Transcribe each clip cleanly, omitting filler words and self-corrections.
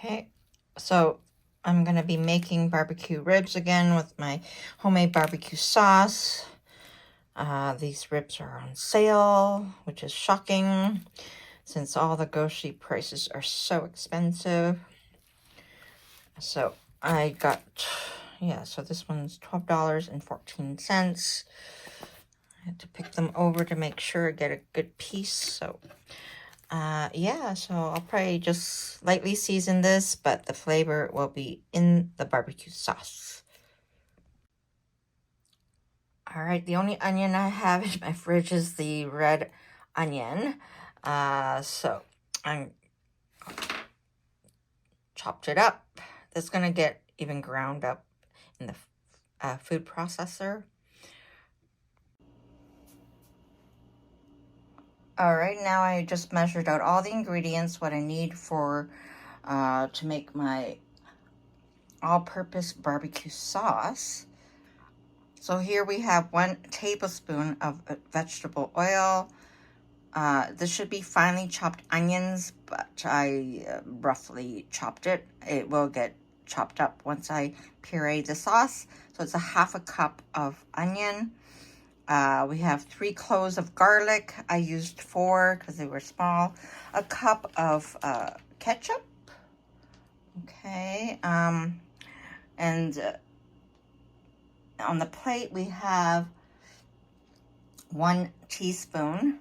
Okay, so I'm going to be making barbecue ribs again with my homemade barbecue sauce. These ribs are on sale, which is shocking since all the grocery prices are so expensive. So I got, so this one's $12.14. I had to pick them over to make sure I get a good piece. So so I'll probably just lightly season this, but the flavor will be in the barbecue sauce. All right, the only onion I have in my fridge is the red onion. So I chopped it up. That's gonna get even ground up in the food processor. All right, now I just measured out all the ingredients, what I need for to make my all-purpose barbecue sauce. So here we have 1 tablespoon of vegetable oil. This should be finely chopped onions, but I roughly chopped it. It will get chopped up once I puree the sauce. So it's a 1/2 cup of onion. We have 3 cloves of garlic. I used 4 because they were small. A cup of ketchup. Okay. And on the plate we have 1 teaspoon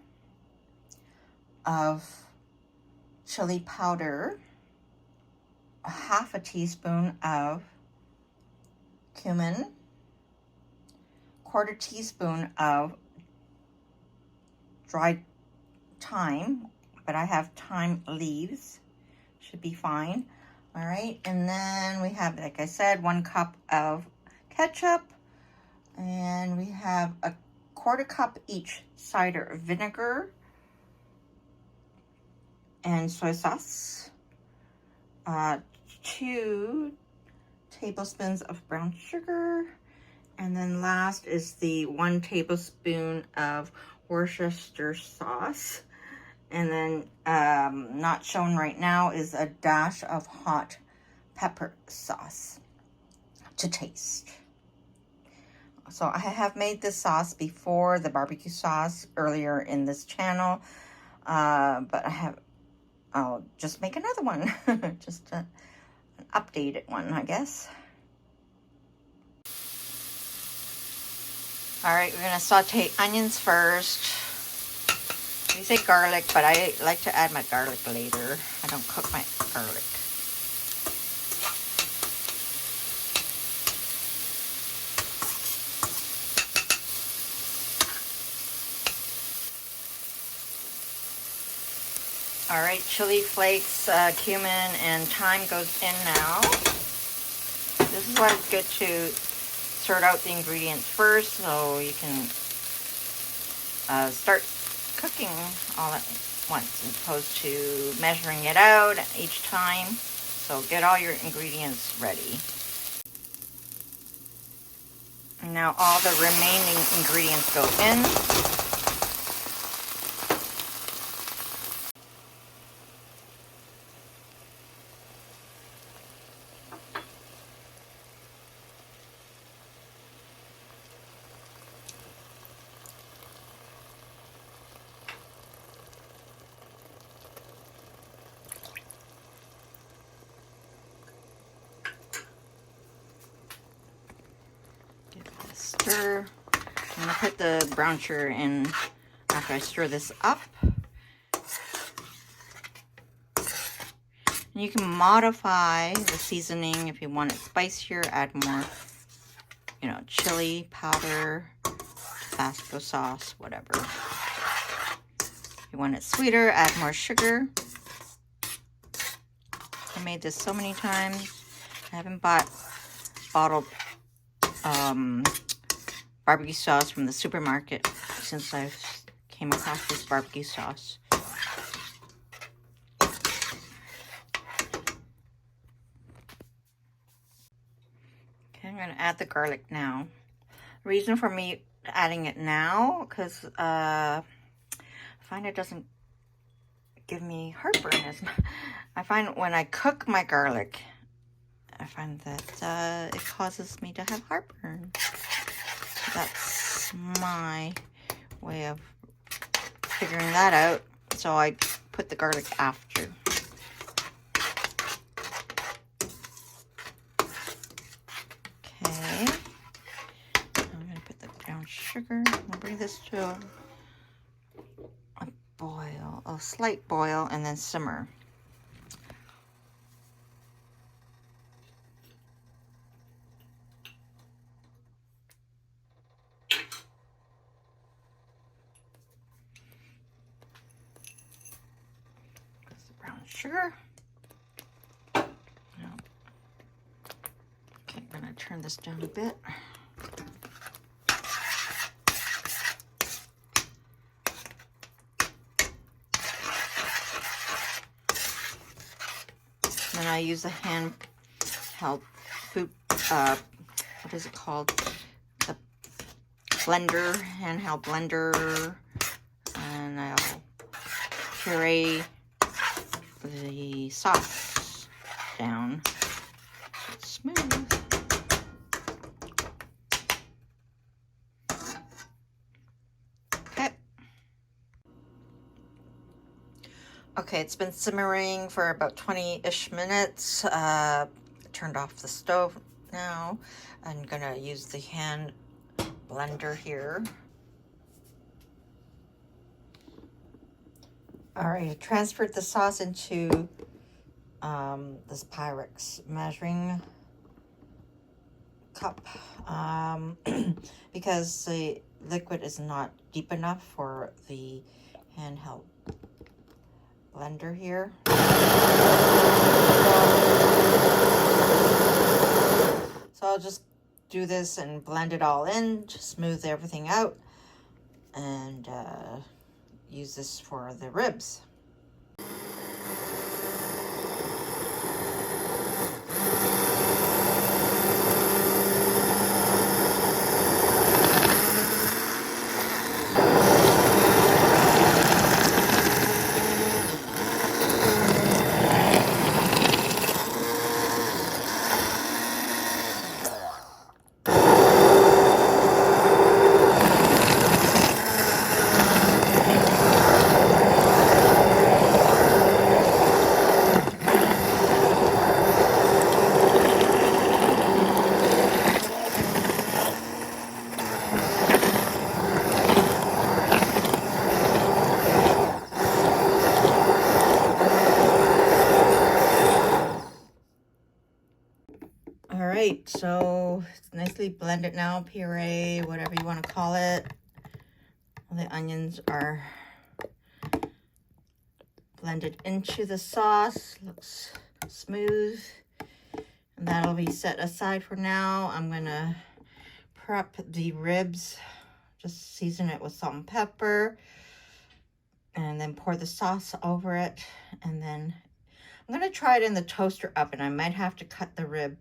of chili powder, 1/2 teaspoon of cumin, 1/4 teaspoon of dried thyme, but I have thyme leaves, should be fine. All right, and then we have, like I said, 1 cup of ketchup, and we have a 1/4 cup each cider vinegar and soy sauce, 2 tablespoons of brown sugar, and then last is the 1 tablespoon of Worcestershire sauce. And then not shown right now is a dash of hot pepper sauce to taste. So I have made this sauce before, the barbecue sauce, earlier in this channel, but I'll just make another one, just an updated one, I guess. All right, we're gonna saute onions first. We say garlic, but I like to add my garlic later. I don't cook my garlic. All right, chili flakes, cumin, and thyme goes in now. This is why it's good to sort out the ingredients first, so you can start cooking all at once, as opposed to measuring it out each time. So get all your ingredients ready. And now all the remaining ingredients go in. Stir. I'm gonna put the brown sugar in after I stir this up. And you can modify the seasoning if you want it spicier, add more, chili powder, Tabasco sauce, whatever. If you want it sweeter, add more sugar. I made this so many times. I haven't bought bottled barbecue sauce from the supermarket since I came across this barbecue sauce. Okay, I'm gonna add the garlic now. Reason for me adding it now, because I find it doesn't give me heartburn. I find when I cook my garlic, I find that it causes me to have heartburn. That's my way of figuring that out. So I put the garlic after. Okay. I'm going to put the brown sugar. I'll bring this to a boil, a slight boil, and then simmer. That's the brown sugar. Now, okay, I'm going to turn this down a bit. Then I use a handheld food, what is it called? The blender, handheld blender, and I'll puree the sauce down so it's smooth. Okay, it's been simmering for about 20-ish minutes. Turned off the stove now. I'm gonna use the hand blender here. All right, I transferred the sauce into this Pyrex measuring cup because the liquid is not deep enough for the handheld blender here. So I'll just do this and blend it all in, just smooth everything out, and use this for the ribs. Alright, so it's nicely blended now, puree, whatever you want to call it. All the onions are blended into the sauce, looks smooth. And that'll be set aside for now. I'm gonna prep the ribs, just season it with salt and pepper, and then pour the sauce over it. And then I'm gonna try it in the toaster oven. I might have to cut the rib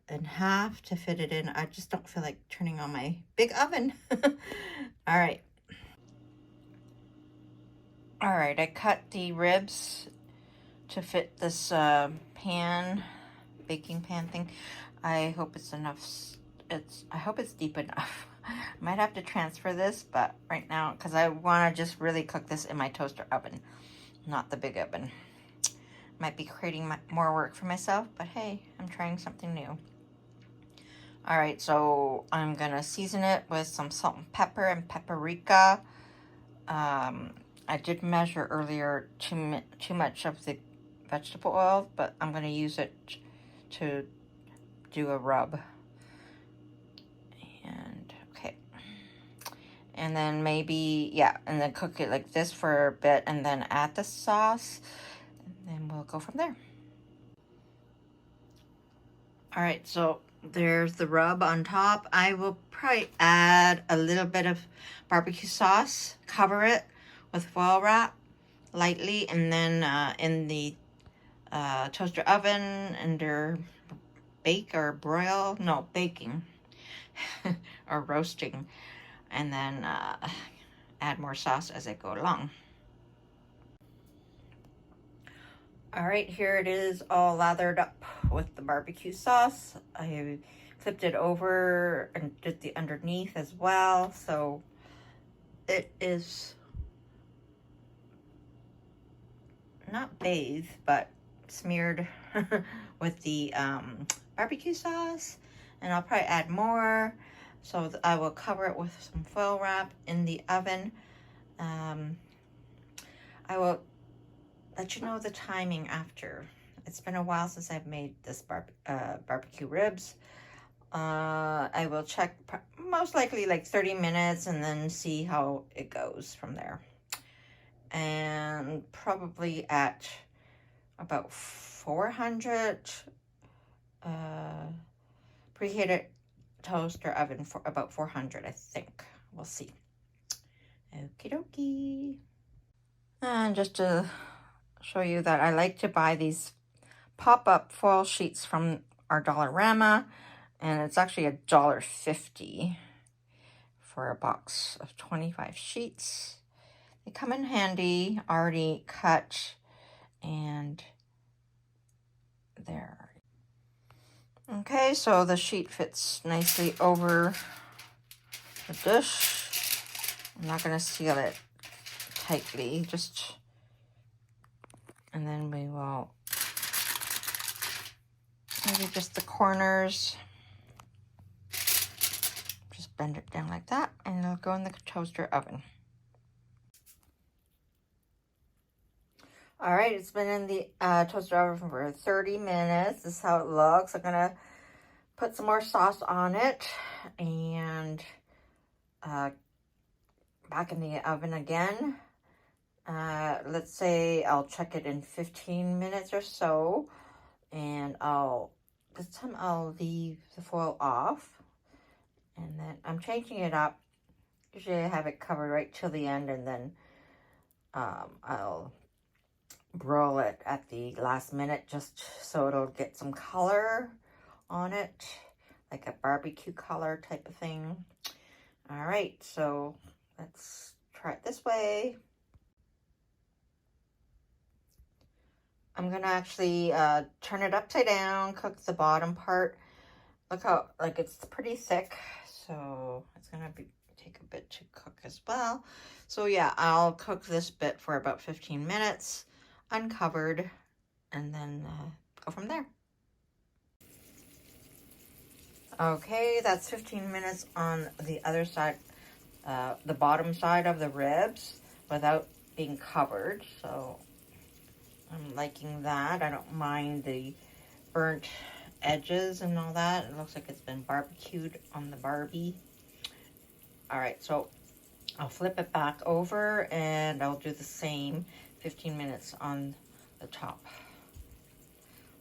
in half to fit it in. I just don't feel like turning on my big oven. All right. All right, I cut the ribs to fit this pan, baking pan thing. I hope it's enough. I hope it's deep enough. Might have to transfer this, but right now, because I want to just really cook this in my toaster oven, not the big oven. Might be creating more work for myself, but hey, I'm trying something new. All right, so I'm gonna season it with some salt and pepper and paprika. I did measure earlier too much of the vegetable oil, but I'm gonna use it to do a rub. And okay, and then maybe, yeah, and then cook it like this for a bit, and then add the sauce, and then we'll go from there. All right, so there's the rub on top. I will probably add a little bit of barbecue sauce, cover it with foil wrap lightly, and then in the toaster oven under bake or broil, no, baking or roasting, and then add more sauce as I go along. All right, here it is all lathered up with the barbecue sauce. I flipped it over and did the underneath as well. So it is not bathed, but smeared with the barbecue sauce. And I'll probably add more. So I will cover it with some foil wrap in the oven. I will let you know the timing after. It's been a while since I've made this barbecue ribs. I will check most likely like 30 minutes and then see how it goes from there. And probably at about 400 preheated toaster oven for about 400, I think. We'll see. Okie dokie. And just to show you that I like to buy these pop-up foil sheets from our Dollarama, and it's actually $1.50 for a box of 25 sheets. They come in handy, already cut, and there. Okay, so the sheet fits nicely over the dish. I'm not going to seal it tightly, and then we will maybe just the corners, just bend it down like that, and it'll go in the toaster oven. All right, it's been in the toaster oven for 30 minutes. This is how it looks. I'm gonna put some more sauce on it and back in the oven again. Let's say I'll check it in 15 minutes or so, and this time I'll leave the foil off, and then I'm changing it up. Usually I have it covered right till the end, and then I'll broil it at the last minute just so it'll get some color on it, like a barbecue color type of thing. All right, so let's try it this way. I'm gonna actually turn it upside down, cook the bottom part. Look how, like, it's pretty thick, so it's gonna take a bit to cook as well. So yeah, I'll cook this bit for about 15 minutes, uncovered, and then go from there. Okay, that's 15 minutes on the other side, the bottom side of the ribs without being covered. So I'm liking that. I don't mind the burnt edges and all that. It looks like it's been barbecued on the Barbie. All right, so I'll flip it back over and I'll do the same 15 minutes on the top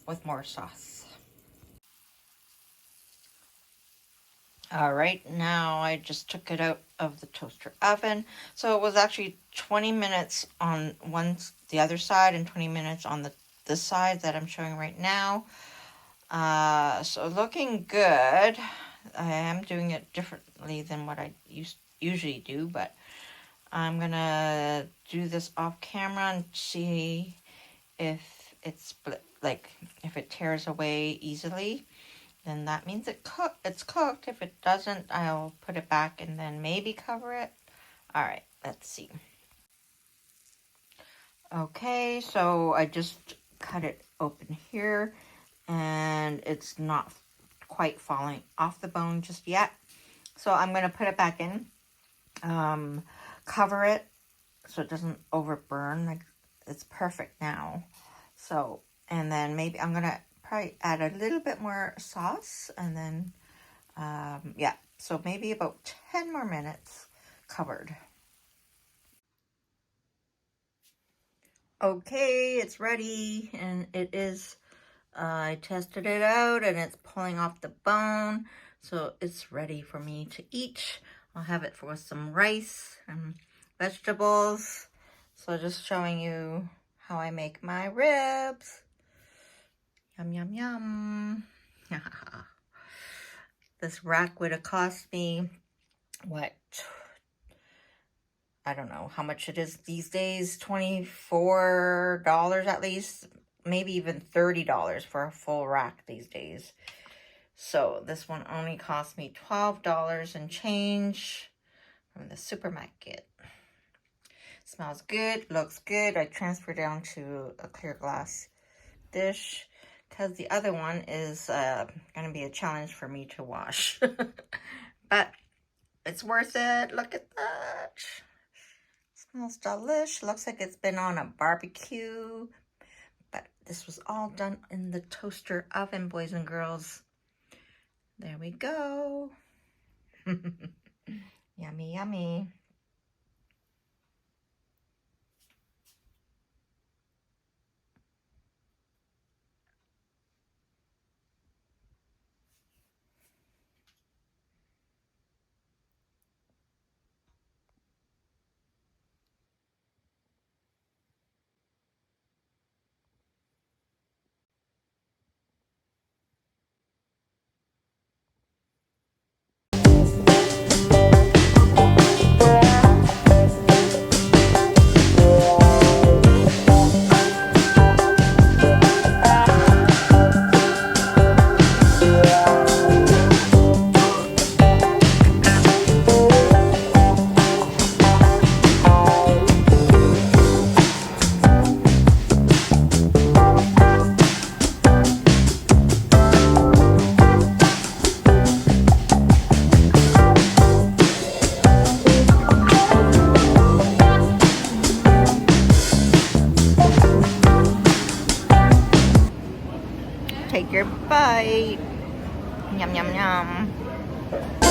with more sauce. All right, now I just took it out of the toaster oven. So it was actually 20 minutes on the other side and 20 minutes on this side that I'm showing right now. So looking good. I am doing it differently than what I usually do, but I'm gonna do this off camera and see if it's split, like if it tears away easily, then that means it's cooked. If it doesn't, I'll put it back and then maybe cover it. All right, let's see. Okay, so I just cut it open here, and it's not quite falling off the bone just yet. So I'm going to put it back in, cover it so it doesn't overburn. Like, it's perfect now. So, and then maybe I'm going to probably add a little bit more sauce, and then, yeah, so maybe about 10 more minutes covered. Okay, it's ready, and it is, I tested it out, and it's pulling off the bone, so it's ready for me to eat. I'll have it with some rice and vegetables. So just showing you how I make my ribs. Yum, yum, yum. This rack would have cost me, what, I don't know how much it is these days, $24 at least, maybe even $30 for a full rack these days. So this one only cost me $12 and change from the supermarket. Smells good, looks good. I transferred down to a clear glass dish because the other one is going to be a challenge for me to wash. But it's worth it. Look at that. Smells delish. Looks like it's been on a barbecue. But this was all done in the toaster oven, boys and girls. There we go. Yummy, yummy. Take your bite. Yum, yum, yum.